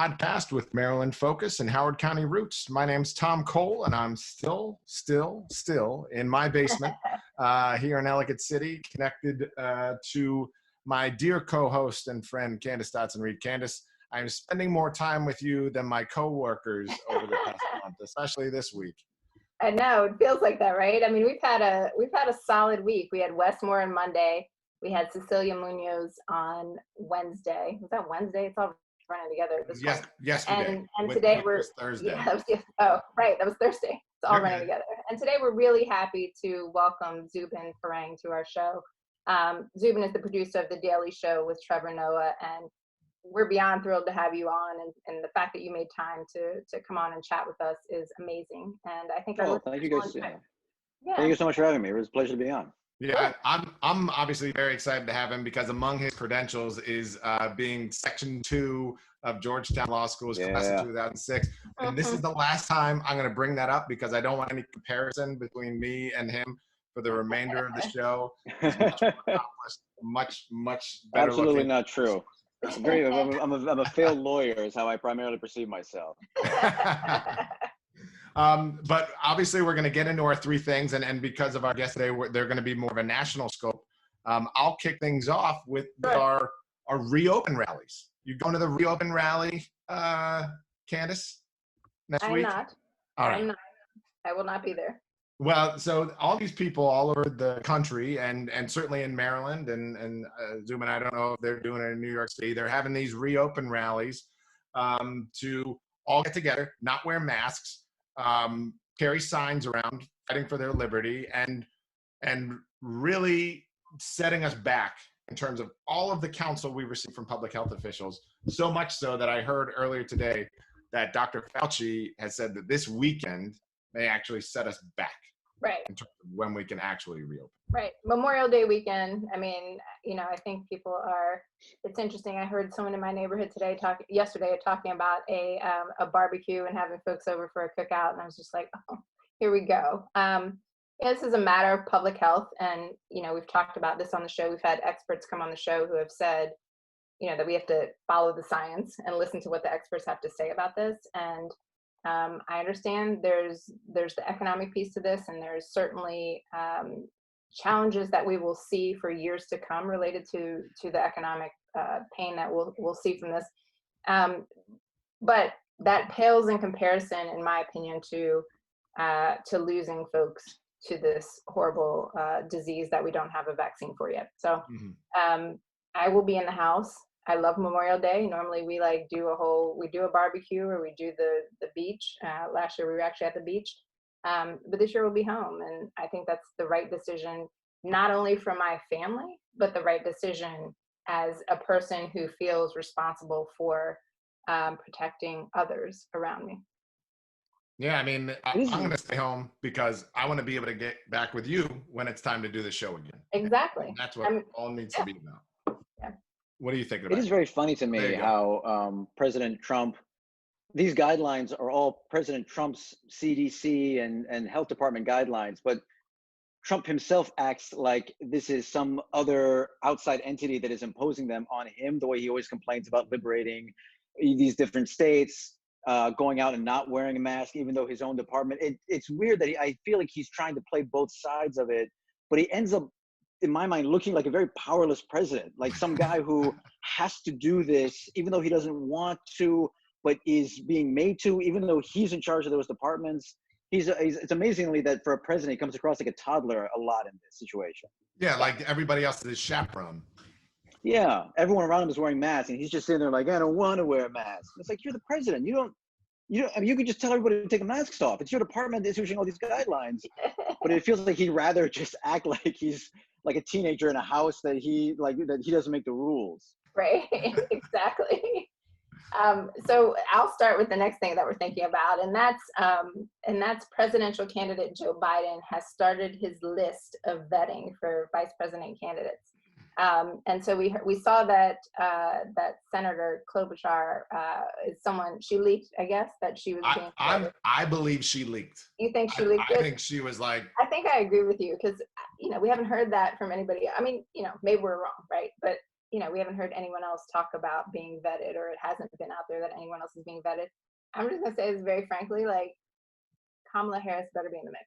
podcast with Maryland Focus and Howard County Roots. My name's Tom Cole, and I'm still in my basement here in Ellicott City, connected to my dear co-host and friend, Candace and Reed. Candace, I'm spending more time with you than my co-workers over the past month, especially this week. I know, it feels like that, right? I mean, we've had a solid week. We had Westmore on Monday. We had Cecilia Munoz on Wednesday. Was that Wednesday? It's all running together. Yesterday. And today we're Thursday. Yeah, that was Thursday. It's all running together. And today we're really happy to welcome Zhubin Parang to our show. Zhubin is the producer of The Daily Show with Trevor Noah, and we're beyond thrilled to have you on. And the fact that you made time to come on and chat with us is amazing. And I think thank you guys. Thank you so much for having me. It was a pleasure to be on. Yeah, I'm obviously very excited to have him because among his credentials is being Section 2 of Georgetown Law School's class of 2006. And this is the last time I'm going to bring that up because I don't want any comparison between me and him for the remainder of the show. He's much more accomplished, much better. Absolutely looking. Not true. I'm a failed lawyer is how I primarily perceive myself. But obviously we're going to get into our three things, and because of our guest today, they're going to be more of a national scope. I'll kick things off with our reopen rallies. You going to the reopen rally, Candace, next week? I'm not. All right. I'm not. I will not be there. Well, so all these people all over the country, and certainly in Maryland, and Zhubin, I don't know if they're doing it in New York City. They're having these reopen rallies to all get together, not wear masks, carry signs around, fighting for their liberty, and really setting us back in terms of all of the counsel we received from public health officials. So much so that I heard earlier today that Dr. Fauci has said that this weekend may actually set us back. Right. In terms of when we can actually reopen. Right. Memorial Day weekend. I mean, I think it's interesting. I heard someone in my neighborhood yesterday talking about a barbecue and having folks over for a cookout. And I was just like, oh, here we go. This is a matter of public health. And, we've talked about this on the show. We've had experts come on the show who have said, that we have to follow the science and listen to what the experts have to say about this. And I understand there's the economic piece to this, and there's certainly challenges that we will see for years to come related to the economic pain that we'll see from this. But that pales in comparison, in my opinion, to losing folks to this horrible disease that we don't have a vaccine for yet. So I will be in the house. I love Memorial Day. Normally we do a barbecue or we do the beach. Last year we were actually at the beach. But this year we'll be home. And I think that's the right decision, not only for my family, but the right decision as a person who feels responsible for protecting others around me. Yeah, I mean, I'm going to stay home because I want to be able to get back with you when it's time to do the show again. Exactly. And that's what all needs to be about. Yeah. What do you think about it? It is very funny to me how President Trump, these guidelines are all President Trump's CDC and health department guidelines, but Trump himself acts like this is some other outside entity that is imposing them on him, the way he always complains about liberating these different states, going out and not wearing a mask, even though his own department. It's weird that I feel like he's trying to play both sides of it, but he ends up, in my mind, looking like a very powerless president, like some guy who has to do this, even though he doesn't want to, but is being made to, even though he's in charge of those departments. It's amazingly that for a president, he comes across like a toddler a lot in this situation. Yeah, like everybody else is his chaperone. Yeah, everyone around him is wearing masks, and he's just sitting there like, I don't want to wear a mask. It's like, you're the president. I mean, you could just tell everybody to take the masks off. It's your department that's issuing all these guidelines. But it feels like he'd rather just act like he's like a teenager in a house that he doesn't make the rules. Right, exactly. So I'll start with the next thing that we're thinking about, and that's presidential candidate Joe Biden has started his list of vetting for vice president candidates. And so we saw that Senator Klobuchar is someone she leaked, I guess, that she was being. I believe she leaked. You think she leaked? I think she was like. I think I agree with you because we haven't heard that from anybody. I mean, maybe we're wrong, right? But we haven't heard anyone else talk about being vetted, or it hasn't been out there that anyone else is being vetted. I'm just gonna say this very frankly, like, Kamala Harris better be in the mix.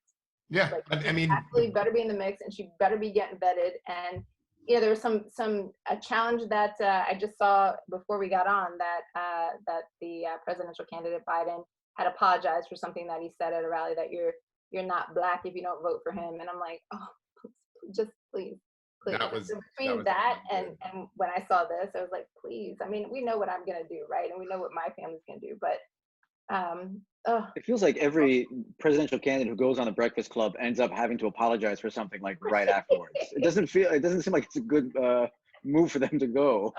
Yeah, Like, I mean, actually better be in the mix, and she better be getting vetted. And there was a challenge that I just saw before we got on, that the presidential candidate Biden had apologized for something that he said at a rally, that you're not Black if you don't vote for him. And I'm like, oh, just please. that was Between that and when I saw this, I was like, please. I mean, we know what I'm gonna do, right? And we know what my family's gonna do, but it feels like every presidential candidate who goes on the Breakfast Club ends up having to apologize for something like right afterwards. It doesn't seem like it's a good move for them to go.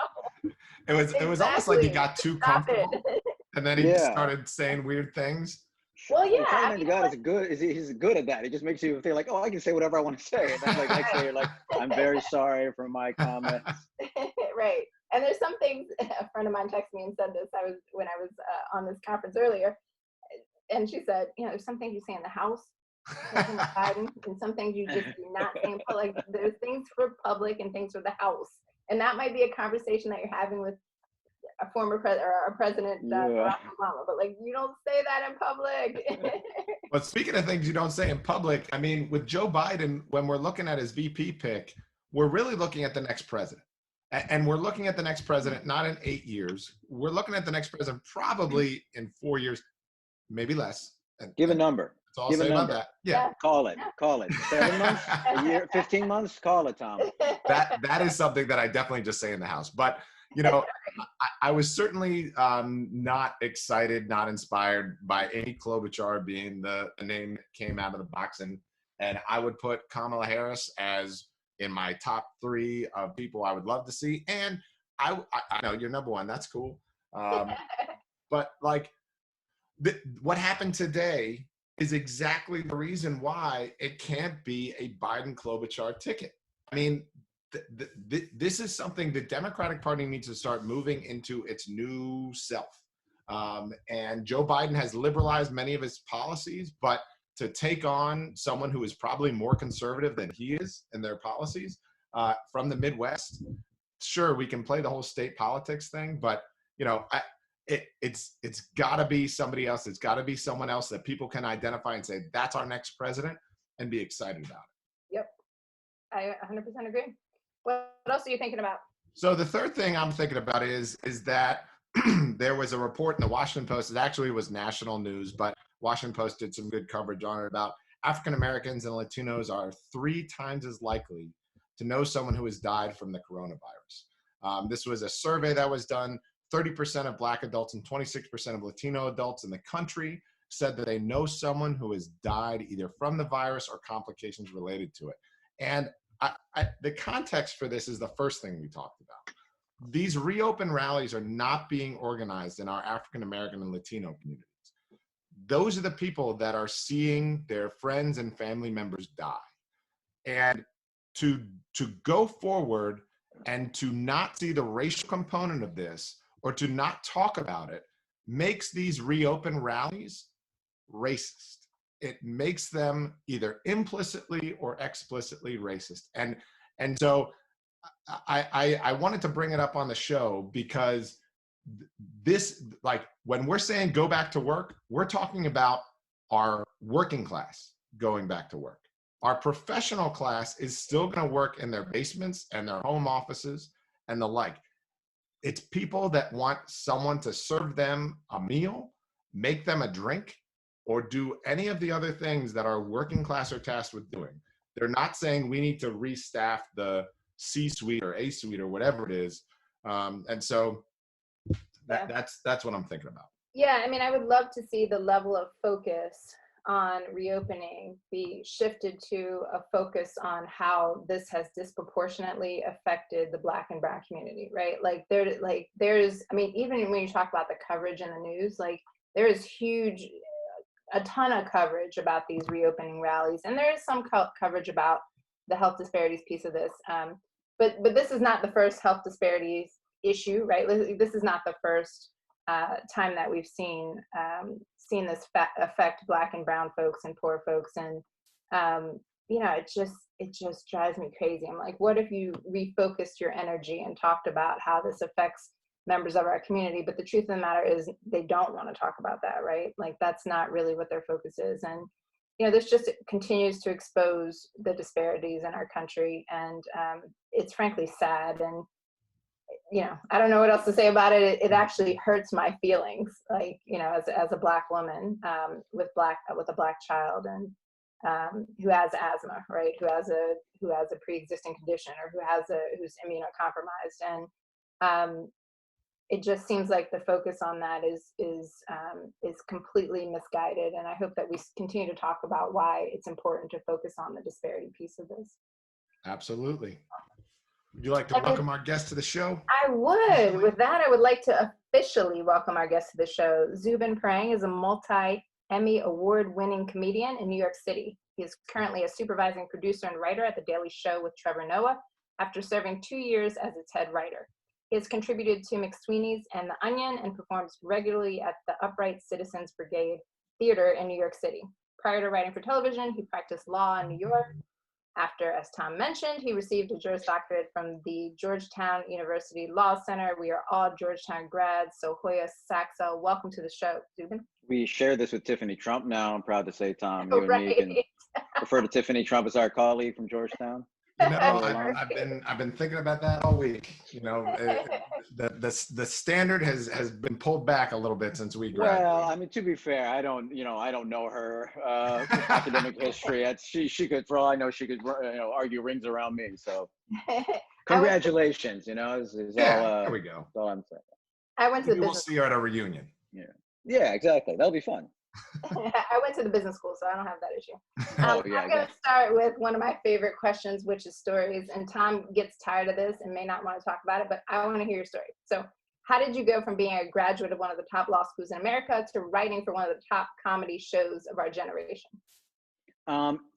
It was almost like he got too comfortable, and then he started saying weird things. Well, yeah, the guy is good. He's good at that. It just makes you feel like, oh, I can say whatever I want to say. And then, like, next day you're like, I'm very sorry for my comments. Right. And there's some things. A friend of mine texted me and said this. When I was on this conference earlier, and she said, there's some things you say in the House, Biden, and some things you just do not say in public. There's things for public and things for the House, and that might be a conversation that you're having with a former president or a president, Barack Obama, but like, you don't say that in public. But speaking of things you don't say in public, I mean, with Joe Biden, when we're looking at his VP pick, we're really looking at the next president. And we're looking at the next president, not in 8 years. We're looking at the next president probably in 4 years, maybe less. Give a number. That's all I'll say about that. Yeah. Call it. 7 months, a year, 15 months, call it, Tom. That is something that I definitely just say in the House. But, I was certainly not excited, not inspired by Amy Klobuchar being the name that came out of the box. And I would put Kamala Harris as in my top 3 of people I would love to see. And I know you're number 1. That's cool. But like, what happened today is exactly the reason why it can't be a Biden Klobuchar ticket. I mean, this is something the Democratic Party needs to start moving into its new self. And Joe Biden has liberalized many of his policies, but to take on someone who is probably more conservative than he is in their policies from the Midwest, sure, we can play the whole state politics thing, but it's got to be somebody else. It's got to be someone else that people can identify and say, that's our next president, and be excited about it. Yep. I 100% agree. What else are you thinking about? So the third thing I'm thinking about is that there was a report in the Washington Post. It actually was national news, but Washington Post did some good coverage on it about African Americans and Latinos are 3 times as likely to know someone who has died from the coronavirus. This was a survey that was done. 30% of Black adults and 26% of Latino adults in the country said that they know someone who has died either from the virus or complications related to it. And the context for this is the first thing we talked about. These reopen rallies are not being organized in our African American and Latino communities. Those are the people that are seeing their friends and family members die. And to go forward and to not see the racial component of this, or to not talk about it, makes these reopen rallies racist. It makes them either implicitly or explicitly racist. And so I wanted to bring it up on the show because this, like, when we're saying go back to work, we're talking about our working class going back to work. Our professional class is still going to work in their basements and their home offices and the like. It's people that want someone to serve them a meal, make them a drink, or do any of the other things that our working class are tasked with doing. They're not saying we need to restaff the C-suite or A-suite or whatever it is. And so that's what I'm thinking about. Yeah, I mean, I would love to see the level of focus on reopening be shifted to a focus on how this has disproportionately affected the Black and Brown community, right? There's, I mean, even when you talk about the coverage in the news, like, there is a ton of coverage about these reopening rallies, and there is some coverage about the health disparities piece of this. But this is not the first health disparities issue, right? This is not the first time that we've seen this affect Black and Brown folks and poor folks. And it just drives me crazy. I'm like, what if you refocused your energy and talked about how this affects members of our community? But the truth of the matter is they don't want to talk about that, right? Like, that's not really what their focus is. And this just continues to expose the disparities in our country, and it's frankly sad. And I don't know what else to say about it. It actually hurts my feelings, like, as a Black woman, with a Black child, and who has asthma, right? Who has a pre-existing condition, or who's immunocompromised. And it just seems like the focus on that is completely misguided. And I hope that we continue to talk about why it's important to focus on the disparity piece of this. Absolutely. Would you like to welcome our guest to the show? I would. With that, I would like to officially welcome our guest to the show. Zhubin Parang is a multi-Emmy award-winning comedian in New York City. He is currently a supervising producer and writer at The Daily Show with Trevor Noah after serving 2 years as its head writer. He has contributed to McSweeney's and The Onion and performs regularly at the Upright Citizens Brigade Theater in New York City. Prior to writing for television, he practiced law in New York. After, as Tom mentioned, he received a Juris Doctorate from the Georgetown University Law Center. We are all Georgetown grads, so Hoya Saxa, welcome to the show, Zhubin. We share this with Tiffany Trump now, I'm proud to say, Tom. You and me can refer to Tiffany Trump as our colleague from Georgetown. I've been thinking about that all week. The standard has been pulled back a little bit since we graduated. Well, I mean, to be fair, I don't know her academic history. She could, for all I know, she could argue rings around me. So, congratulations. Is all. There we go. That's all I'm saying. I went to the business. We'll see her at a reunion. Yeah, exactly. That'll be fun. I went to the business school, so I don't have that issue. I'm going to start with one of my favorite questions, which is stories. And Tom gets tired of this and may not want to talk about it, but I want to hear your story. So how did you go from being a graduate of one of the top law schools in America to writing for one of the top comedy shows of our generation?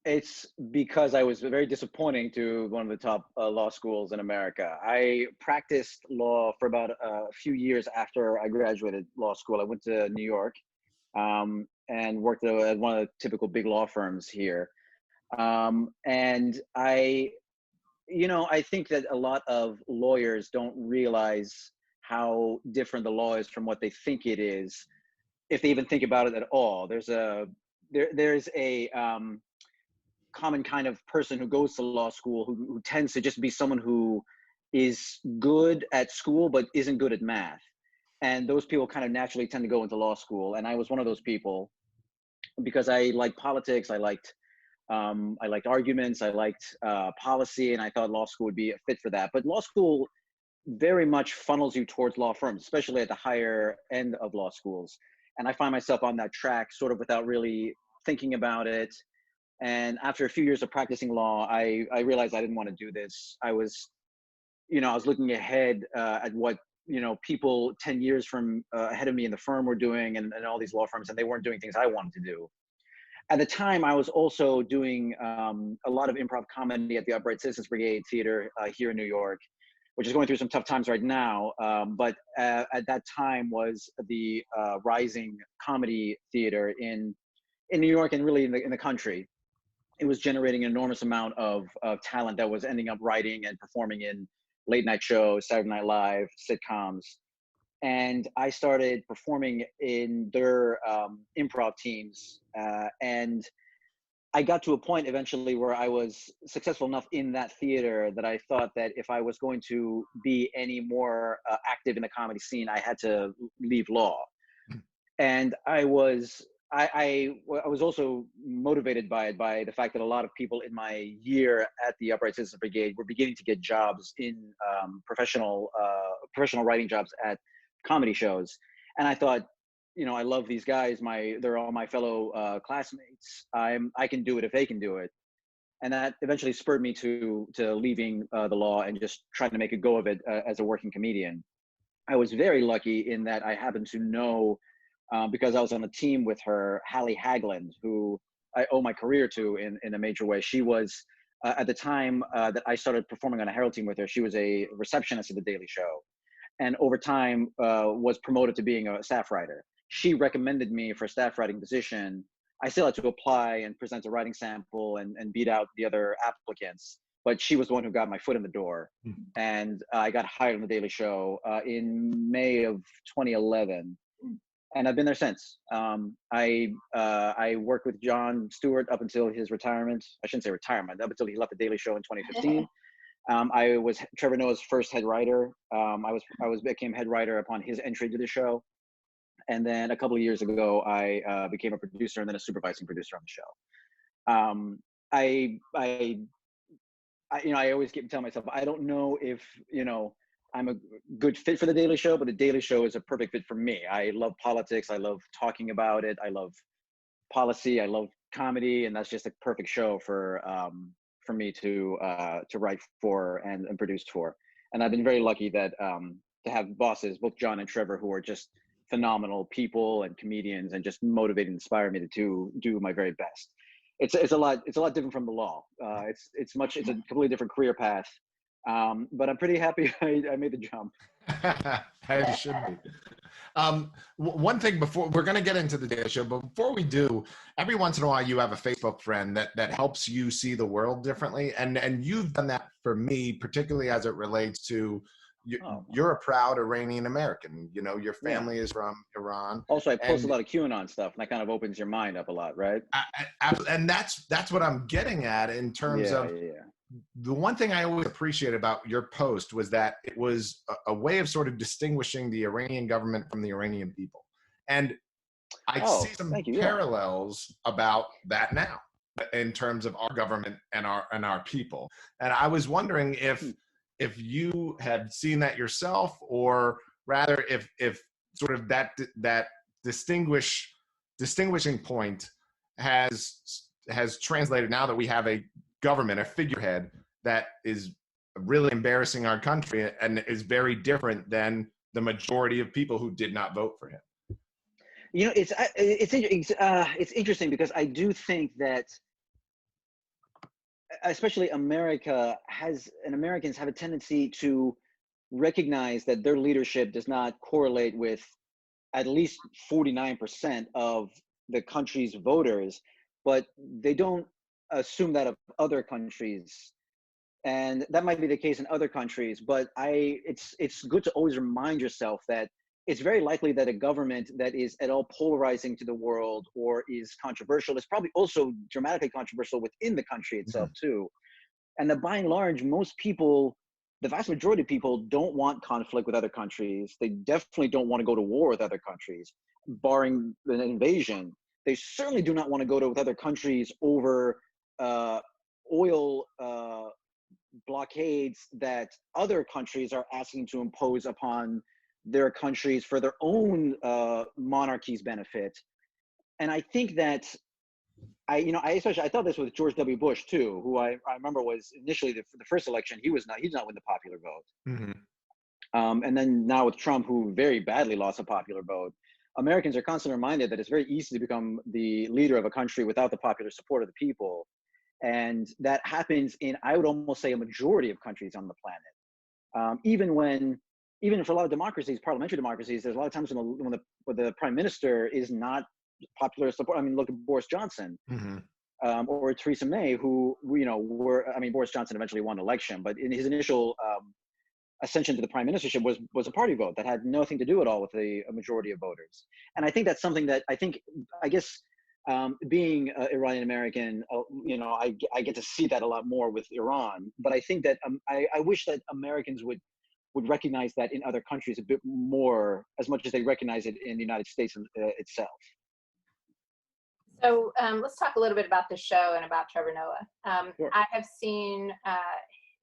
It's because I was very disappointing to one of the top law schools in America. I practiced law for about a few years after I graduated law school. I went to New York. And worked at one of the typical big law firms here. And I think that a lot of lawyers don't realize how different the law is from what they think it is, if they even think about it at all. There's a common kind of person who goes to law school who tends to just be someone who is good at school but isn't good at math. And those people kind of naturally tend to go into law school. And I was one of those people because I liked politics. I liked arguments. I liked policy. And I thought law school would be a fit for that. But law school very much funnels you towards law firms, especially at the higher end of law schools. And I find myself on that track sort of without really thinking about it. And after a few years of practicing law, I realized I didn't want to do this. I was looking ahead at what people 10 years from ahead of me in the firm were doing and all these law firms, and they weren't doing things I wanted to do. At the time, I was also doing a lot of improv comedy at the Upright Citizens Brigade Theater here in New York, which is going through some tough times right now. But at that time was the rising comedy theater in New York and really in the country. It was generating an enormous amount of talent that was ending up writing and performing in late night shows, Saturday Night Live, sitcoms. And I started performing in their improv teams. And I got to a point eventually where I was successful enough in that theater that I thought that if I was going to be any more active in the comedy scene, I had to leave law. And I was also motivated by the fact that a lot of people in my year at the Upright Citizens Brigade were beginning to get jobs in professional writing jobs at comedy shows. And I thought, I love these guys. They're all my fellow classmates. I can do it if they can do it. And that eventually spurred me to leaving the law and just trying to make a go of it as a working comedian. I was very lucky in that I happened to know, because I was on a team with her, Hallie Hagland, who I owe my career to in a major way. She was, at the time that I started performing on a Herald team with her, she was a receptionist at The Daily Show. And over time was promoted to being a staff writer. She recommended me for a staff writing position I still had to apply and present a writing sample and beat out the other applicants. But she was the one who got my foot in the door. And I got hired on The Daily Show in May of 2011. And I've been there since. I worked with Jon Stewart up until his retirement. I shouldn't say retirement, up until he left The Daily Show in 2015. I was Trevor Noah's first head writer. I became head writer upon his entry to the show. And then a couple of years ago, I became a producer and then a supervising producer on the show. I always tell myself, I don't know if, I'm a good fit for The Daily Show, but The Daily Show is a perfect fit for me. I love politics. I love talking about it. I love policy. I love comedy. And that's just a perfect show for me to write for and produce for. And I've been very lucky that to have bosses, both Jon and Trevor, who are just phenomenal people and comedians and just motivate and inspire me to do my very best. It's a lot different from the law. It's a completely different career path. But I'm pretty happy I made the jump. As you should be. One thing before we're going to get into The Daily Show, but before we do, every once in a while you have a Facebook friend that helps you see the world differently, and you've done that for me, particularly as it relates to you're a proud Iranian American. Your family is from Iran. Also, I post a lot of QAnon stuff, and that kind of opens your mind up a lot, right? And that's what I'm getting at in terms of. The one thing I always appreciated about your post was that it was a way of sort of distinguishing the Iranian government from the Iranian people. And I see some parallels about that now in terms of our government and our people. And I was wondering if you had seen that yourself, or rather if sort of that distinguishing point has translated now that we have a government, a figurehead that is really embarrassing our country and is very different than the majority of people who did not vote for him. It's interesting because I do think that especially Americans have a tendency to recognize that their leadership does not correlate with at least 49% of the country's voters, but they don't assume that of other countries. And that might be the case in other countries, but it's good to always remind yourself that it's very likely that a government that is at all polarizing to the world or is controversial is probably also dramatically controversial within the country itself too. And that by and large, most people, the vast majority of people, don't want conflict with other countries. They definitely don't want to go to war with other countries, barring an invasion. They certainly do not want to go to with other countries over oil blockades that other countries are asking to impose upon their countries for their own monarchy's benefit. And I think that I thought this with George W. Bush too, who I remember was initially the first election, he did not win the popular vote. Mm-hmm. And then now with Trump, who very badly lost a popular vote, Americans are constantly reminded that it's very easy to become the leader of a country without the popular support of the people. And that happens in, I would almost say, a majority of countries on the planet. Even for a lot of democracies, parliamentary democracies, there's a lot of times when the prime minister is not popular support. I mean, look at Boris Johnson, mm-hmm. Or Theresa May, who, Boris Johnson eventually won the election, but in his initial ascension to the prime ministership was a party vote that had nothing to do at all with a majority of voters. And I think that's something that I guess being Iranian American, I get to see that a lot more with Iran. But I think that I wish that Americans would recognize that in other countries a bit more, as much as they recognize it in the United States itself. So let's talk a little bit about the show and about Trevor Noah. Sure. I have seen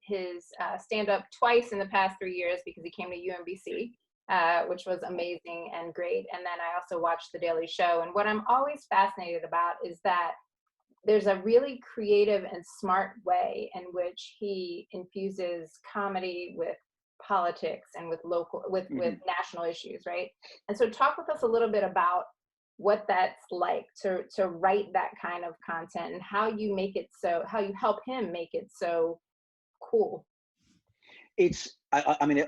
his stand-up twice in the past 3 years because he came to UMBC, which was amazing and great. And then I also watched The Daily Show. And what I'm always fascinated about is that there's a really creative and smart way in which he infuses comedy with politics and with national issues, right? And so talk with us a little bit about what that's like to write that kind of content and how you help him make it so cool. It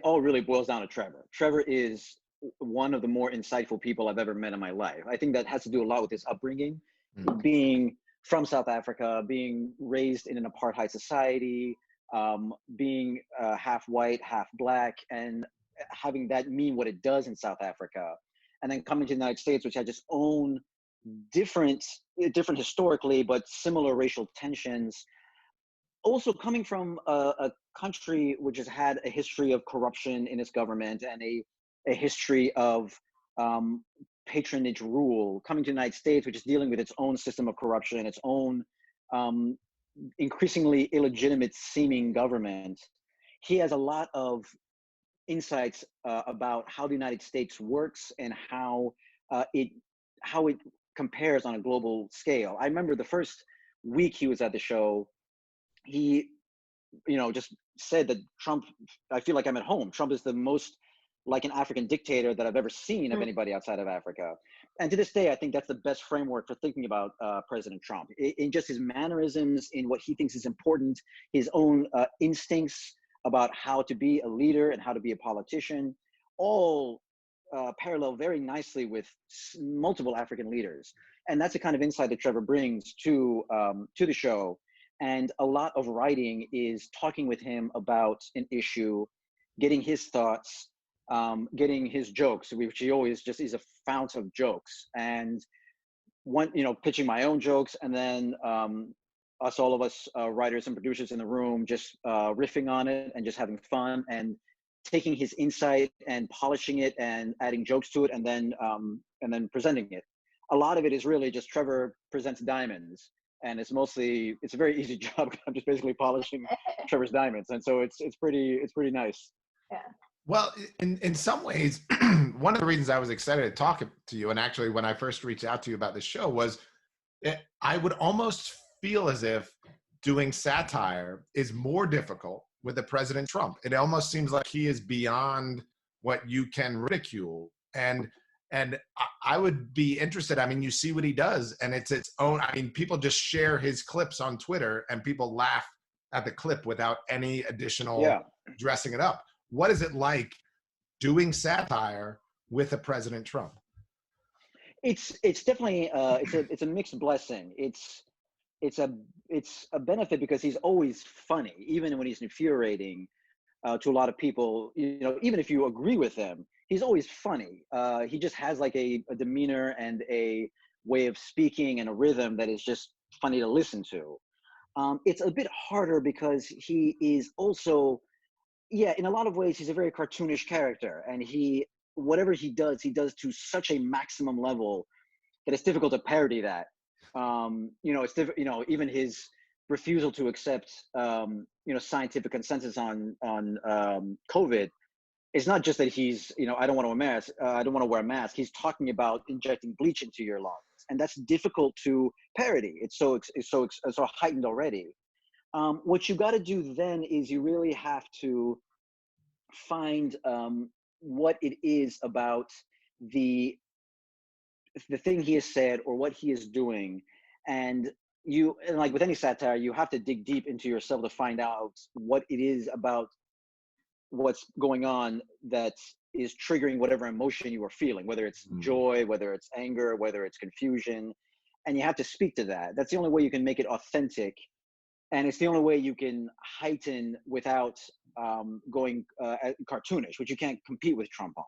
all really boils down to Trevor. Trevor is one of the more insightful people I've ever met in my life. I think that has to do a lot with his upbringing. being from South Africa, being raised in an apartheid society, being half white, half black, and having that mean what it does in South Africa, and then coming to the United States, which had its own different historically, but similar racial tensions. Also coming from a country which has had a history of corruption in its government and a history of patronage rule, coming to the United States, which is dealing with its own system of corruption, its own increasingly illegitimate seeming government. He has a lot of insights about how the United States works and how it compares on a global scale. I remember the first week he was at the show, he, just said that Trump, I feel like I'm at home. Trump is the most like an African dictator that I've ever seen of anybody outside of Africa. And to this day, I think that's the best framework for thinking about President Trump, in just his mannerisms, in what he thinks is important, his own instincts about how to be a leader and how to be a politician, all parallel very nicely with multiple African leaders. And that's the kind of insight that Trevor brings to the show. And a lot of writing is talking with him about an issue, getting his thoughts, getting his jokes, which he always just is a fount of jokes. And pitching my own jokes, and then all of us writers and producers in the room just riffing on it and just having fun and taking his insight and polishing it and adding jokes to it, and then presenting it. A lot of it is really just Trevor presents diamonds, and it's a very easy job. I'm just basically polishing Trevor's diamonds, and so it's pretty nice. Yeah. Well, in some ways, one of the reasons I was excited to talk to you, and actually when I first reached out to you about this show, was I would almost feel as if doing satire is more difficult with the President Trump. It almost seems like he is beyond what you can ridicule. And I would be interested. I mean, you see what he does, and it's its own. I mean, people just share his clips on Twitter, and people laugh at the clip without any additional dressing it up. What is it like doing satire with a President Trump? It's definitely it's a mixed blessing. It's a benefit because he's always funny, even when he's infuriating to a lot of people. Even if you agree with him, he's always funny. He just has like a demeanor and a way of speaking and a rhythm that is just funny to listen to. It's a bit harder because he is also, in a lot of ways, he's a very cartoonish character, and whatever he does to such a maximum level that it's difficult to parody that. Even his refusal to accept, scientific consensus on COVID. It's not just that he's, I don't want to wear a mask. He's talking about injecting bleach into your lungs, and that's difficult to parody. It's so heightened already. What you got to do then is you really have to find what it is about the thing he has said or what he is doing, and like with any satire, you have to dig deep into yourself to find out what it is about what's going on that is triggering whatever emotion you are feeling, whether it's joy, whether it's anger, whether it's confusion, and you have to speak to that. That's the only way you can make it authentic, and it's the only way you can heighten without going cartoonish, which you can't compete with Trump on.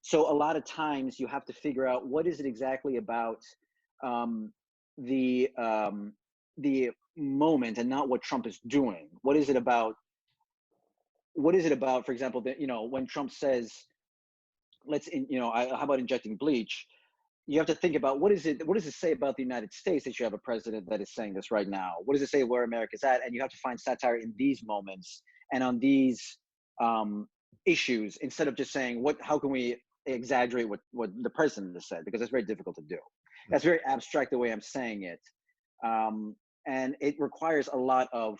So a lot of times you have to figure out what is it exactly about the moment and not what Trump is doing. What is it about, for example, that, when Trump says, how about injecting bleach? You have to think about what does it say about the United States that you have a president that is saying this right now? What does it say where America's at? And you have to find satire in these moments and on these issues, instead of just saying, how can we exaggerate what the president has said, because it's very difficult to do. That's very abstract the way I'm saying it. And it requires a lot of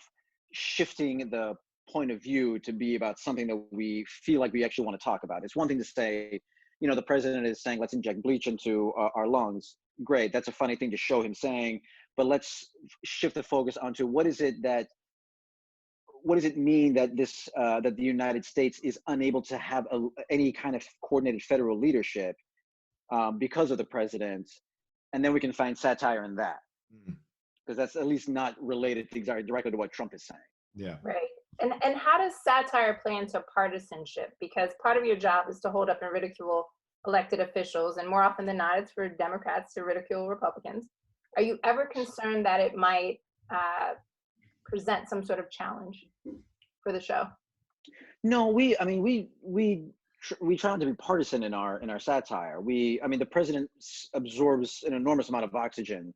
shifting the point of view to be about something that we feel like we actually want to talk about. It's one thing to say, the president is saying, let's inject bleach into our lungs. Great, that's a funny thing to show him saying, but let's shift the focus onto what does it mean that that the United States is unable to have any kind of coordinated federal leadership because of the president, and then we can find satire in that, Mm. because that's at least not related directly to what Trump is saying. Yeah. Right. And how does satire play into partisanship? Because part of your job is to hold up and ridicule elected officials, and more often than not, it's for Democrats to ridicule Republicans. Are you ever concerned that it might present some sort of challenge for the show? No, I mean, we try not to be partisan in our satire. I mean, the president absorbs an enormous amount of oxygen,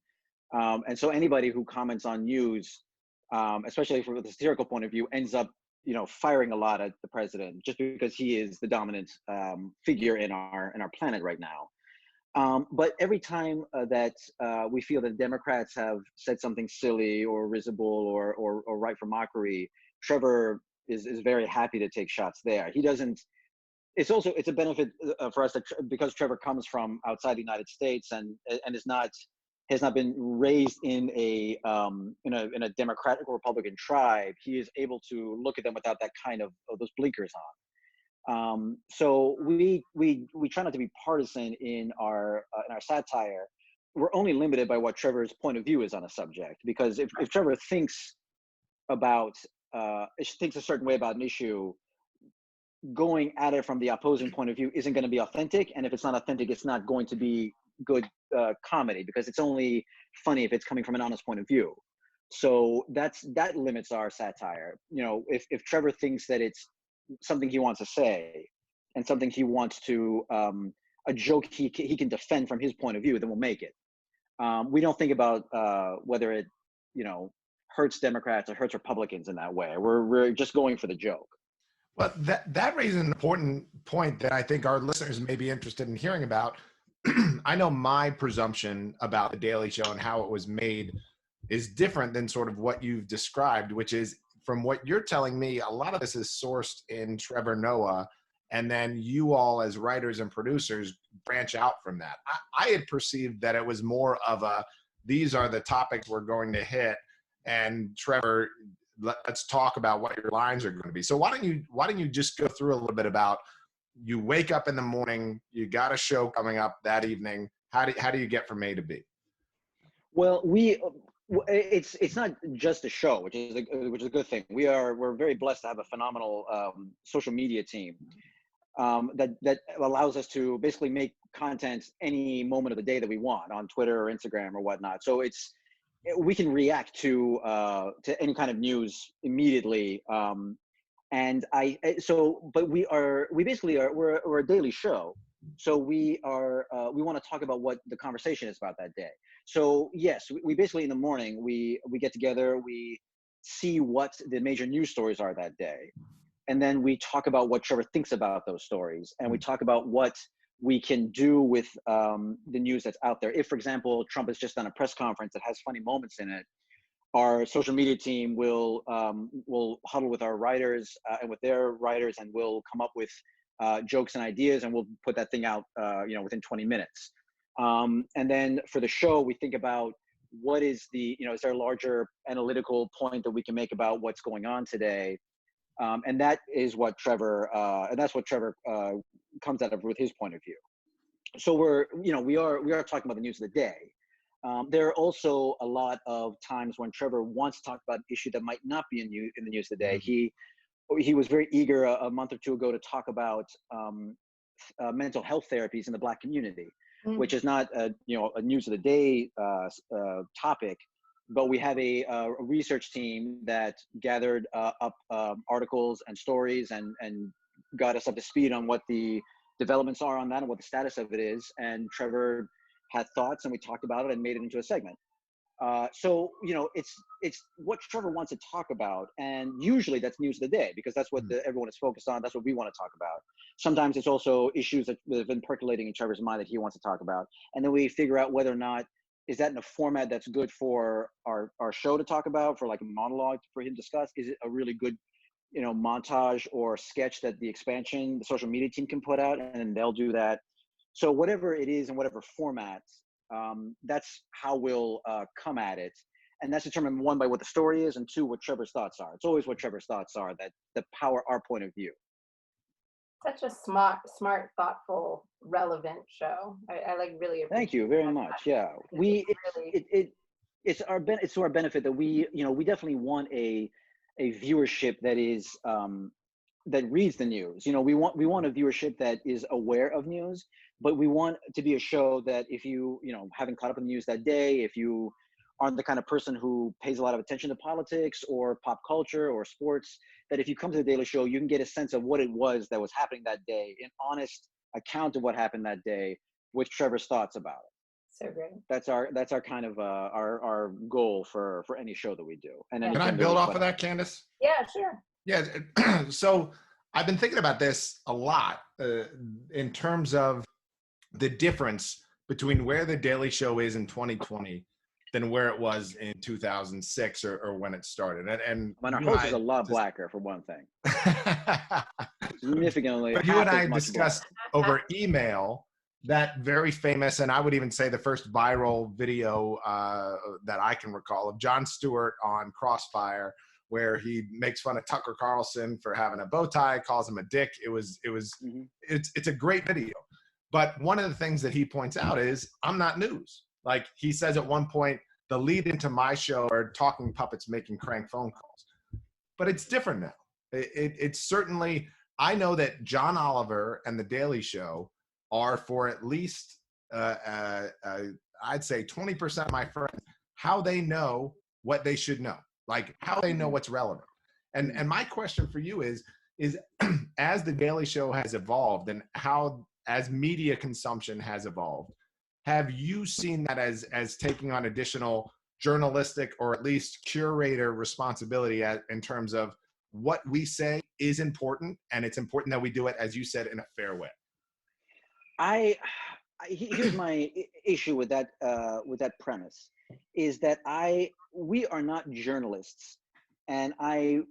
and so anybody who comments on news, especially from the satirical point of view, ends up, firing a lot at the president just because he is the dominant figure in our planet right now. But every time that we feel that Democrats have said something silly or risible or ripe for mockery, Trevor is very happy to take shots there. He doesn't. It's a benefit for us that because Trevor comes from outside the United States and has not been raised in a Democratic or Republican tribe. He is able to look at them without that kind of those blinkers on. So we try not to be partisan in our satire. We're only limited by what Trevor's point of view is on a subject, because if Trevor thinks a certain way about an issue, going at it from the opposing point of view isn't going to be authentic, and if it's not authentic, it's not going to be good comedy, because it's only funny if it's coming from an honest point of view. So that limits our satire. If Trevor thinks that it's something he wants to say and something he wants to a joke he can defend from his point of view, then we'll make it. We don't think about whether it hurts Democrats or hurts Republicans in that way. We're just going for the joke. Well, that raises an important point that I think our listeners may be interested in hearing about. I know my presumption about The Daily Show and how it was made is different than sort of what you've described, which is, from what you're telling me, a lot of this is sourced in Trevor Noah, and then you all as writers and producers branch out from that. I had perceived that it was more of these are the topics we're going to hit, and Trevor, let's talk about what your lines are going to be. So why don't you just go through a little bit about, you wake up in the morning, you got a show coming up that evening. How do you get from A to B? Well, it's not just a show, which is a good thing. We're very blessed to have a phenomenal social media team that allows us to basically make content any moment of the day that we want on Twitter or Instagram or whatnot. So we can react to any kind of news immediately. But we're a daily show. So we want to talk about what the conversation is about that day. So yes, we basically, in the morning, we get together, we see what the major news stories are that day. And then we talk about what Trevor thinks about those stories. And we talk about what we can do with the news that's out there. If, for example, Trump has just done a press conference that has funny moments in it, our social media team will huddle with our writers and with their writers, and we'll come up with jokes and ideas, and we'll put that thing out, within 20 minutes. And then for the show, we think about what is is there a larger analytical point that we can make about what's going on today? And that is what Trevor, comes out of with his point of view. So we are talking about the news of the day. There are also a lot of times when Trevor wants to talk about an issue that might not be in the news of the day. He was very eager a month or two ago to talk about mental health therapies in the Black community, which is not a news of the day topic, but we have a research team that gathered up articles and stories and got us up to speed on what the developments are on that and what the status of it is. And Trevor had thoughts, and we talked about it and made it into a segment. So it's what Trevor wants to talk about, and usually that's news of the day, because that's what everyone is focused on. That's what we want to talk about. Sometimes it's also issues that have been percolating in Trevor's mind that he wants to talk about, and then we figure out whether or not is that in a format that's good for our show to talk about, for like a monologue for him to discuss. Is it a really good montage or sketch that the social media team can put out, and then they'll do that. So whatever it is in whatever format, that's how we'll come at it. And that's determined, one, by what the story is, and two, what Trevor's thoughts are. It's always what Trevor's thoughts are that power our point of view. Such a smart, thoughtful, relevant show. I like really Thank appreciate you very that. much. Yeah, Really, it's to our benefit that we definitely want a viewership that is that reads the news. We want a viewership that is aware of news, but we want to be a show that if you haven't caught up in the news that day, if you aren't the kind of person who pays a lot of attention to politics or pop culture or sports, that if you come to the Daily Show, you can get a sense of what it was that was happening that day, an honest account of what happened that day with Trevor's thoughts about it. so great. That's our kind of our goal for any show that we do. And Yeah. Can I anything that build we off put of out. that, Candace? Yeah, sure. Yeah. So I've been thinking about this a lot in terms of the difference between where the Daily Show is in 2020 than where it was in 2006 or when it started. And I mean, our you and host is a lot just, blacker, for one thing. Significantly, but you and I half as much black. discussed over email that very famous, and I would even say the first viral video that I can recall of Jon Stewart on Crossfire, where he makes fun of Tucker Carlson for having a bow tie, calls him a dick. Mhm. It's a great video. But one of the things that he points out is I'm not news. Like he says at one point, the lead into my show are talking puppets making crank phone calls. But it's different now. It's certainly, I know that John Oliver and The Daily Show are for at least, I'd say 20% of my friends, how they know what they should know, like how they know what's relevant. And my question for you is as The Daily Show has evolved and how as media consumption has evolved, have you seen that as taking on additional journalistic or at least curator responsibility in terms of what we say is important, and it's important that we do it, as you said, in a fair way? Here's my issue with that premise, is that we are not journalists, and I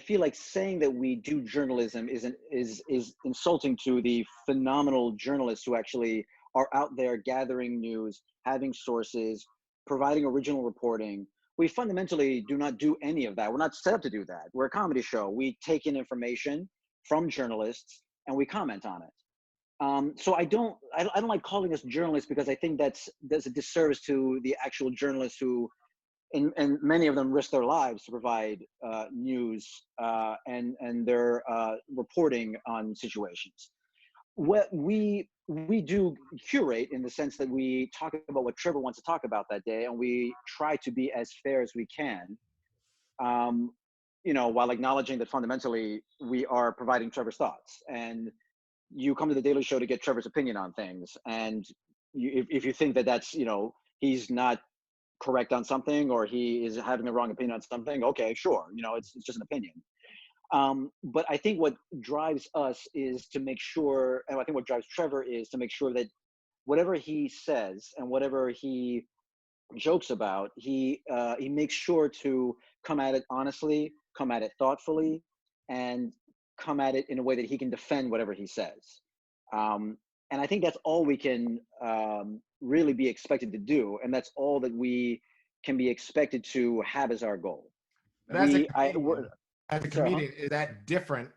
feel like saying that we do journalism is insulting to the phenomenal journalists who actually are out there gathering news, having sources, providing original reporting. We fundamentally do not do any of that. We're not set up to do that. We're a comedy show. We take in information from journalists and we comment on it. So I don't like calling us journalists, because I think that's a disservice to the actual journalists who, and many of them risk their lives to provide news and their reporting on situations. What we do curate, in the sense that we talk about what Trevor wants to talk about that day, and we try to be as fair as we can, while acknowledging that fundamentally we are providing Trevor's thoughts. And you come to the Daily Show to get Trevor's opinion on things, and if you think that that's he's not correct on something, or he is having the wrong opinion on something, okay, sure, it's just an opinion. But I think what drives us is to make sure, and I think what drives Trevor is to make sure that whatever he says and whatever he jokes about, he makes sure to come at it honestly, come at it thoughtfully, and come at it in a way that he can defend whatever he says. And I think that's all we can really be expected to do, and that's all that we can be expected to have as our goal. As a comedian, is that different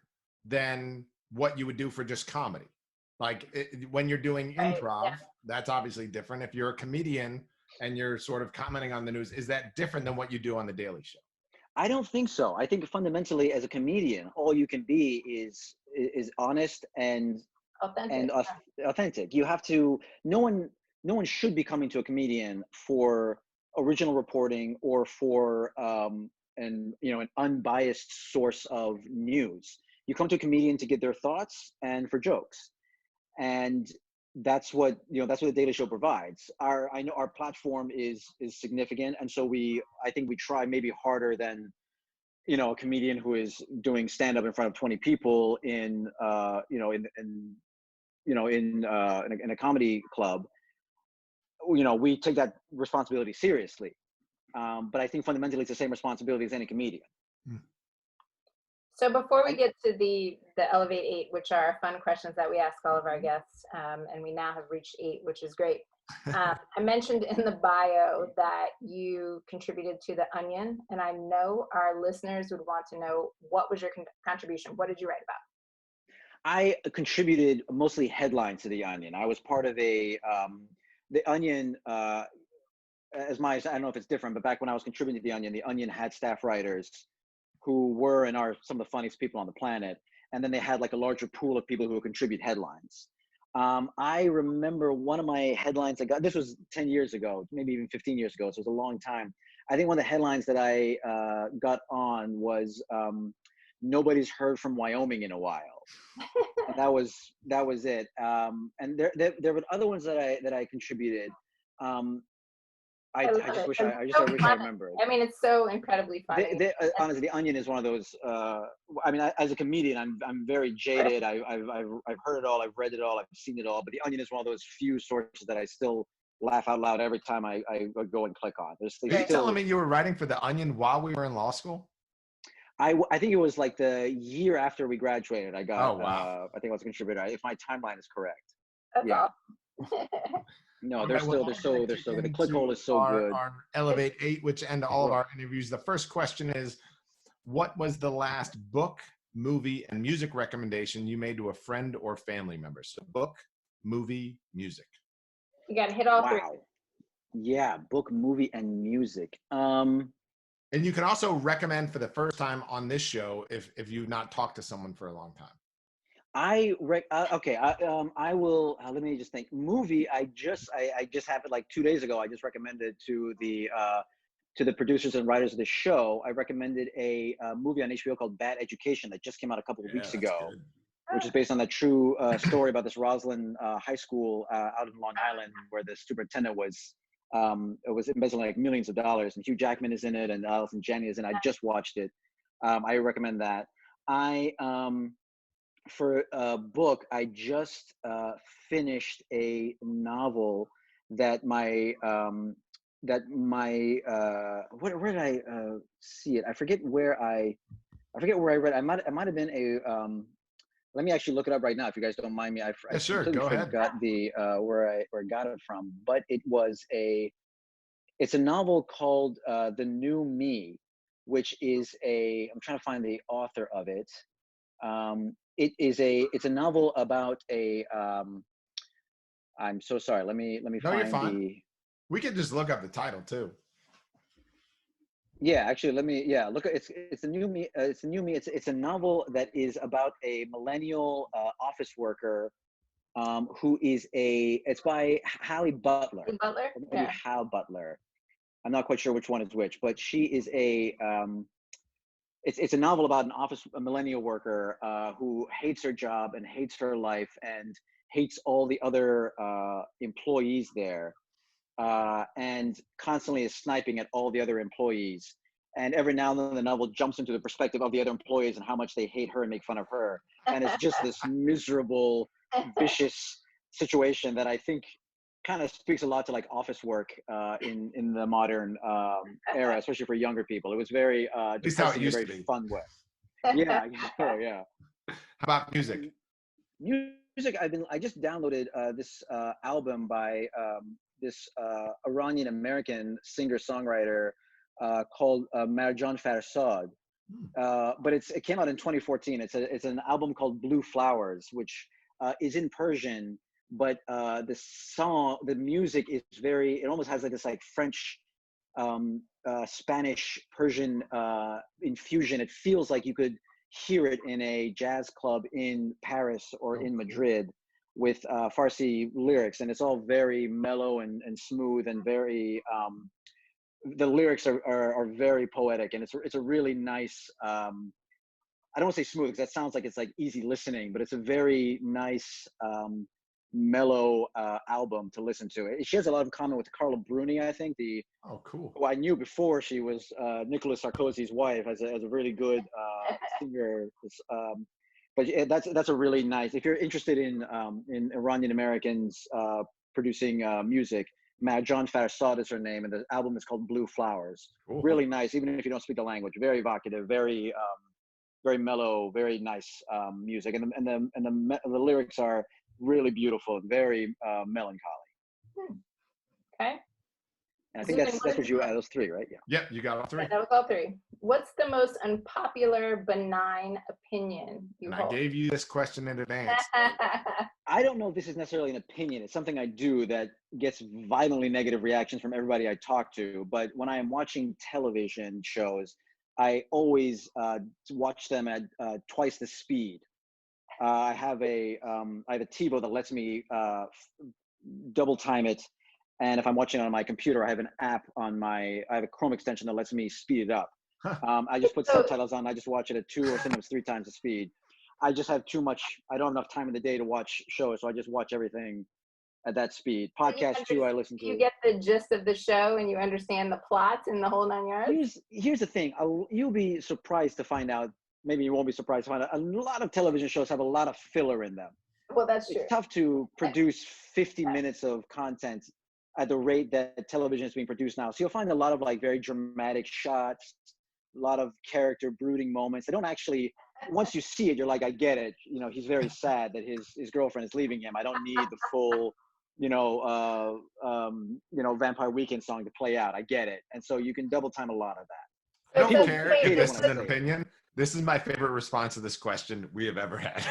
than what you would do for just comedy? Like when you're doing improv, that's obviously different. If you're a comedian and you're sort of commenting on the news, is that different than what you do on The Daily Show? I don't think so. I think fundamentally, as a comedian, all you can be is honest and authentic. You have to. No one should be coming to a comedian for original reporting or for an unbiased source of news. You come to a comedian to get their thoughts and for jokes, and that's what The Daily Show provides. I know our platform is significant, and so I think we try maybe harder than a comedian who is doing stand up in front of 20 people in a comedy club. We take that responsibility seriously. But I think fundamentally it's the same responsibility as any comedian. So before we get to the Elevate 8, which are fun questions that we ask all of our guests, and we now have reached 8, which is great. I mentioned in the bio that you contributed to The Onion, and I know our listeners would want to know, what was your contribution? What did you write about? I contributed mostly headlines to The Onion. I was part of The Onion, I don't know if it's different, but back when I was contributing to The Onion had staff writers who were and are some of the funniest people on the planet. And then they had like a larger pool of people who would contribute headlines. I remember one of my headlines I got, this was 10 years ago, maybe even 15 years ago, so it was a long time. I think one of the headlines that I got on was, nobody's heard from Wyoming in a while. And that was it. And there were other ones that I contributed. I just wish I remembered. I mean, it's so incredibly funny. Honestly, The Onion is one of those. I mean, as a comedian, I'm very jaded. I've heard it all, I've read it all, I've seen it all. But The Onion is one of those few sources that I still laugh out loud every time I go and click on. Are you telling me you were writing for The Onion while we were in law school? I think it was like the year after we graduated. I got. Oh, wow. I think I was a contributor, if my timeline is correct. That's Yeah. awesome. No, they're so good. The click hole is so good. Our Elevate 8, which end all of our interviews. The first question is, what was the last book, movie, and music recommendation you made to a friend or family member? So book, movie, music. You got to hit all three. Yeah, book, movie, and music. And you can also recommend for the first time on this show if you've not talked to someone for a long time. I will. Let me just think. Movie. I just have it like 2 days ago. I just recommended to the producers and writers of the show. I recommended a movie on HBO called Bad Education that just came out a couple of weeks ago, which is based on that true story about this Roslyn High School out in Long Island, where the superintendent was embezzling like millions of dollars, and Hugh Jackman is in it, and Allison Janney is in it. I just watched it. I recommend that. For a book, I just finished a novel that where did I see it? I forget where I read. I might have been a. Let me actually look it up right now, if you guys don't mind me. I sure, completely forgot where I got it from, but it's a novel called The New Me, which is I'm trying to find the author of it. It's a novel about I'm so sorry. Let me No, find you're fine. We could just look up the title too. Yeah, actually, look. It's a new me. It's a new me. It's a novel that is about a millennial office worker, who is it's by Hallie Butler. Maybe Hal Butler. I'm not quite sure which one is which, but she is it's a novel about a millennial worker who hates her job and hates her life and hates all the other employees there, and constantly is sniping at all the other employees. And every now and then the novel jumps into the perspective of the other employees and how much they hate her and make fun of her. And it's just this miserable, vicious situation that I think kind of speaks a lot to like office work in the modern era, especially for younger people. It was very depressing in a very fun way. Yeah. How about music? Music, I just downloaded this album by this Iranian American singer-songwriter called Marjan Farsad. But it came out in 2014. It's an album called Blue Flowers, which is in Persian. But the music is it almost has like this like French, Spanish, Persian infusion. It feels like you could hear it in a jazz club in Paris or in Madrid with Farsi lyrics. And it's all very mellow and smooth and very, the lyrics are very poetic. And it's a really nice, I don't want to say smooth because that sounds like it's like easy listening, but it's a very nice, mellow album to listen to. She has a lot in common with Carla Bruni, I think. Cool. Who I knew before she was Nicolas Sarkozy's wife, as a really good singer. But that's a really nice. If you're interested in Iranian Americans producing music, Marjan Farsad is her name, and the album is called Blue Flowers. Cool. Really nice, even if you don't speak the language. Very evocative, very mellow, very nice music, and the lyrics are really beautiful and very melancholy. Okay. And I think Zubin, that's what you those three, right? Yeah. Yep, you got all three. That was all three. What's the most unpopular, benign opinion you And hold? I gave you this question in advance. I don't know if this is necessarily an opinion. It's something I do that gets violently negative reactions from everybody I talk to. But when I am watching television shows, I always watch them at twice the speed. I have a TiVo that lets me double time it, and if I'm watching it on my computer, I have an app on I have a Chrome extension that lets me speed it up. I just put subtitles on. I just watch it at 2 or sometimes 3 times the speed. I just have too much. I don't have enough time in the day to watch shows, so I just watch everything at that speed. Podcasts too, I listen to. You get the gist of the show and you understand the plot and the whole 9 yards. Here's the thing. You'll be surprised to find out. Maybe you won't be surprised to find out. A lot of television shows have a lot of filler in them. Well, that's true. It's tough to produce 50 minutes of content at the rate that television is being produced now. So you'll find a lot of like very dramatic shots, a lot of character brooding moments. They don't actually, once you see it, you're like, I get it. You know, he's very sad that his girlfriend is leaving him. I don't need the full, Vampire Weekend song to play out. I get it. And so you can double time a lot of that. I don't care if this is an it. opinion. This is my favorite response to this question we have ever had.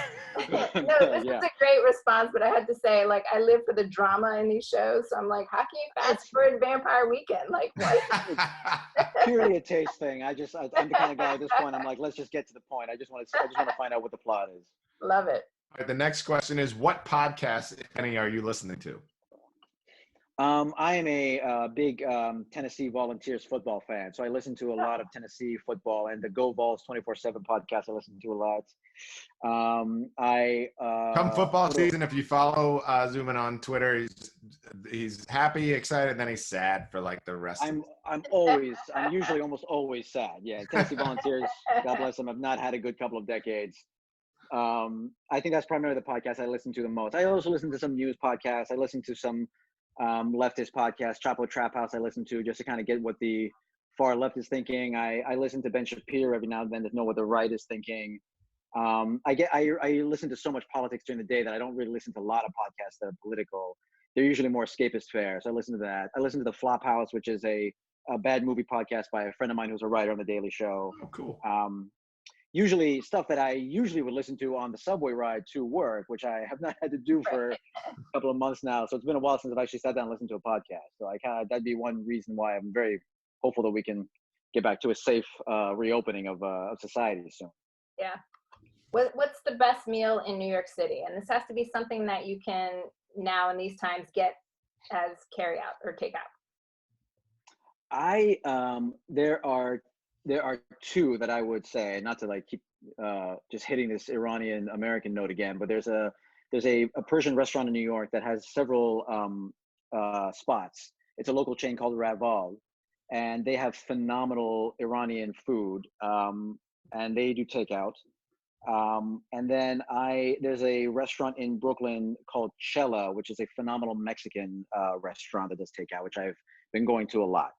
No, this is a great response, but I had to say, like, I live for the drama in these shows. So I'm like, how can you fast forward Vampire Weekend? Like, what? Purely a taste thing. I'm the kind of guy at this point. I'm like, let's just get to the point. I just want to find out what the plot is. Love it. All right, the next question is, what podcasts, if any, are you listening to? I am a big Tennessee Volunteers football fan, so I listen to a lot of Tennessee football, and the Go Vols 24/7 podcast I listen to a lot. Come football season, if you follow Zhubin on Twitter, he's happy, excited, then he's sad for like the rest. I'm usually almost always sad. Yeah, Tennessee Volunteers, God bless them, have not had a good couple of decades. I think that's primarily the podcast I listen to the most. I also listen to some news podcasts. I listen to some leftist podcast, Chapo Trap House I listen to just to kind of get what the far left is thinking. I listen to Ben Shapiro every now and then to know what the right is thinking. I listen to so much politics during the day that I don't really listen to a lot of podcasts that are political. They're usually more escapist fare. So I listen to that. I listen to the Flop House, which is a bad movie podcast by a friend of mine who's a writer on The Daily Show. Oh, cool. Usually stuff that I usually would listen to on the subway ride to work, which I have not had to do for a couple of months now. So it's been a while since I've actually sat down and listened to a podcast. So that'd be one reason why I'm very hopeful that we can get back to a safe reopening of society soon. Yeah. What's the best meal in New York City? And this has to be something that you can now in these times get as carry out or take out. There are two that I would say, not to like keep just hitting this Iranian American note again, but there's a Persian restaurant in New York that has several spots. It's a local chain called Raval, and they have phenomenal Iranian food, and they do takeout. And then there's a restaurant in Brooklyn called Chela, which is a phenomenal Mexican restaurant that does takeout, which I've been going to a lot.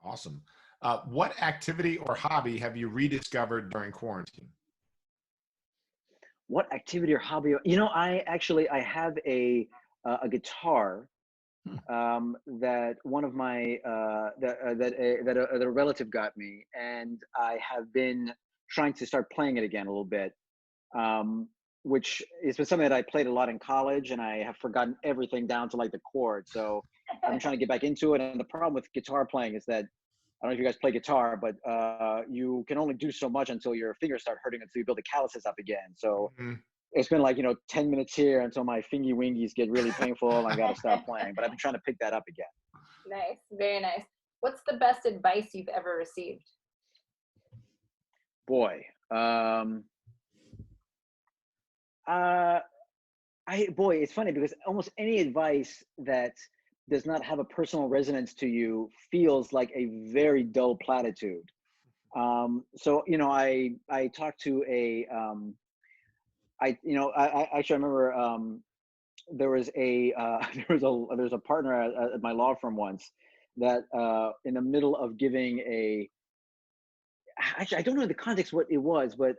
Awesome. What activity or hobby have you rediscovered during quarantine? What activity or hobby? I have a guitar that one of my that a relative got me, and I have been trying to start playing it again a little bit, which has been something that I played a lot in college, and I have forgotten everything down to like the chord. So I'm trying to get back into it. And the problem with guitar playing is that, I don't know if you guys play guitar, but you can only do so much until your fingers start hurting until you build the calluses up again. So it's been like, 10 minutes here until my fingy wingies get really painful and I got to stop playing. But I've been trying to pick that up again. Nice. Very nice. What's the best advice you've ever received? Boy. It's funny because almost any advice that does not have a personal resonance to you feels like a very dull platitude. So, I talked to I remember there was a partner at my law firm once that in the middle of giving I don't know the context what it was, but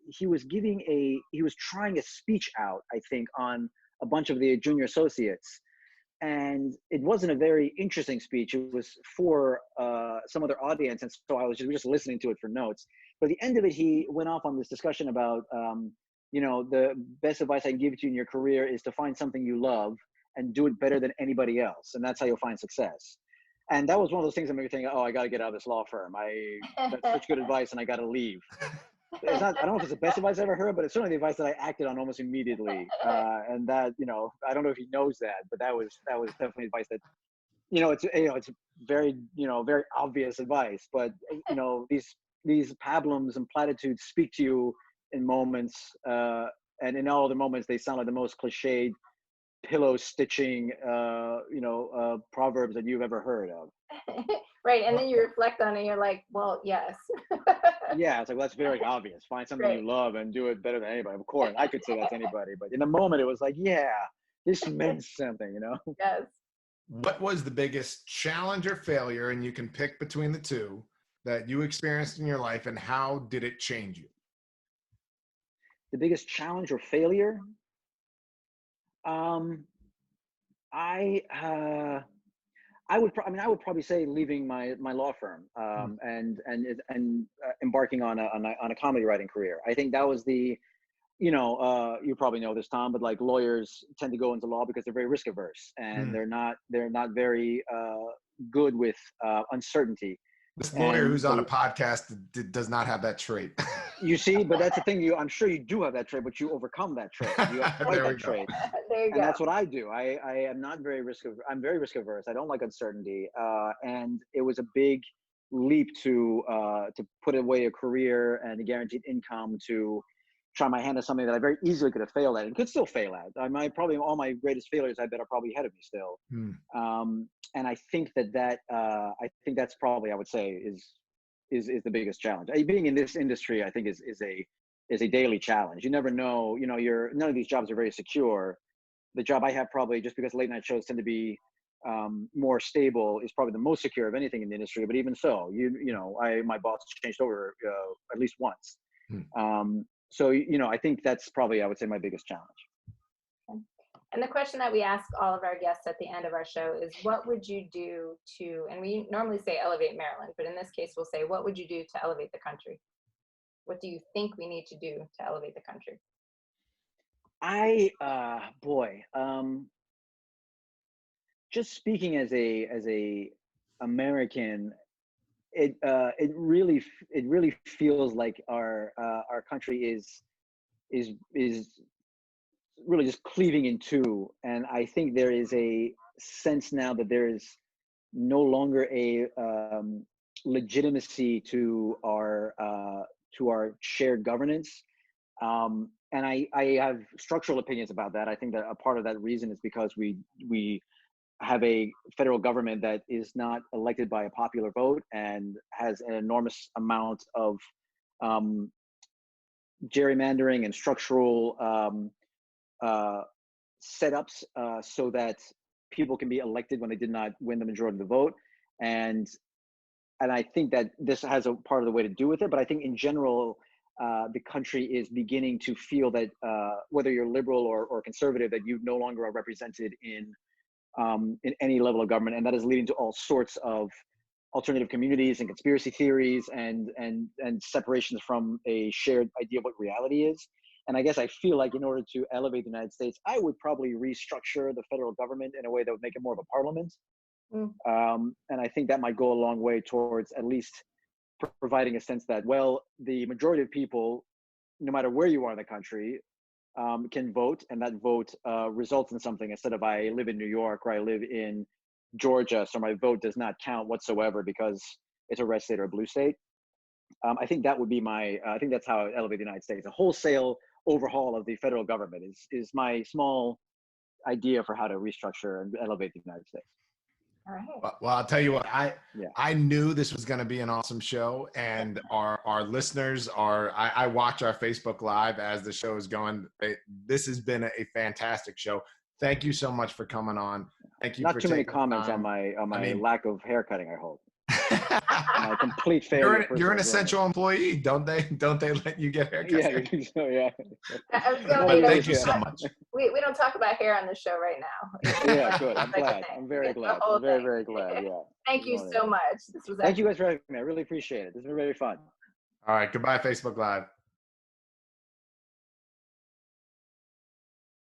he was trying a speech out, I think, on a bunch of the junior associates. and it wasn't a very interesting speech. It was for some other audience, and so I was just listening to it for notes. But at the end of it, he went off on this discussion about, the best advice I can give you in your career is to find something you love and do it better than anybody else, and that's how you'll find success. And that was one of those things that made me think, oh, I got to get out of this law firm. That's such good advice, and I got to leave. It's not, I don't know if it's the best advice I ever heard, but it's certainly the advice that I acted on almost immediately. And that, I don't know if he knows that, but that was definitely advice that, it's very, very obvious advice, but these pablums and platitudes speak to you in moments, and in all the moments they sound like the most cliched pillow stitching, proverbs that you've ever heard of. Right, and then you reflect on it, and you're like, well, yes. Yeah, it's like, well, that's very obvious. Find something you love and do it better than anybody. Of course, I could say that to anybody, but in the moment, it was like, yeah, this meant something, Yes. What was the biggest challenge or failure, and you can pick between the two, that you experienced in your life, and how did it change you? The biggest challenge or failure? I would probably say leaving my law firm, and embarking on a comedy writing career. I think that was the, you probably know this, Tom, but like lawyers tend to go into law because they're very risk averse, and they're not very good with uncertainty. This lawyer who's on a podcast does not have that trait. You see, but that's the thing. I'm sure you do have that trait, but you overcome that trait. You have to fight that trait. There you go. And that's what I do. I am not very I'm very risk averse. I don't like uncertainty. And it was a big leap to put away a career and a guaranteed income to try my hand at something that I very easily could have failed at and could still fail at. Probably all my greatest failures I bet are probably ahead of me still. And I think that's probably, I would say, is the biggest challenge. Being in this industry, I think is a daily challenge. You never know, none of these jobs are very secure. The job I have, probably just because late night shows tend to be more stable, is probably the most secure of anything in the industry. But even so, my boss changed over at least once. So, I think that's probably, I would say, my biggest challenge. And the question that we ask all of our guests at the end of our show is, what would you do to, and we normally say elevate Maryland, but in this case, we'll say, what would you do to elevate the country? What do you think we need to do to elevate the country? Just speaking as a American, it really feels like our country is really just cleaving in two. And I think there is a sense now that there is no longer a legitimacy to our shared governance. And I have structural opinions about that. I think that a part of that reason is because we have a federal government that is not elected by a popular vote and has an enormous amount of gerrymandering and structural setups so that people can be elected when they did not win the majority of the vote. And I think that this has a part of the way to do with it. But I think in general, the country is beginning to feel that whether you're liberal or conservative, that you no longer are represented in any level of government, and that is leading to all sorts of alternative communities and conspiracy theories and separations from a shared idea of what reality is. And I guess I feel like in order to elevate the United States, I would probably restructure the federal government in a way that would make it more of a parliament. And I think that might go a long way towards at least providing a sense that, well, the majority of people, no matter where you are in the country, can vote, and that vote results in something, instead of I live in New York or I live in Georgia, so my vote does not count whatsoever because it's a red state or a blue state. I think that would be I think that's how I elevate the United States. A wholesale overhaul of the federal government is my small idea for how to restructure and elevate the United States. All right. Well, I'll tell you what, I knew this was going to be an awesome show, and our listeners I watch our Facebook Live as the show is going. This has been a fantastic show. Thank you so much for coming on. Thank you. Not too many comments on my lack of haircutting, I hope. My complete failure. You're an personal essential employee. Don't they let you get haircuts? Yeah, you think so? Yeah. I was gonna But let you know, thank you so much. we don't talk about hair on the show right now. Yeah, good. I'm It's like a glad. thing. I'm very It's the glad. whole I'm very, thing. very glad. Yeah. Thank you so much. This was Thank you guys for having me. I really appreciate it. This has been very fun. All right. Goodbye, Facebook Live.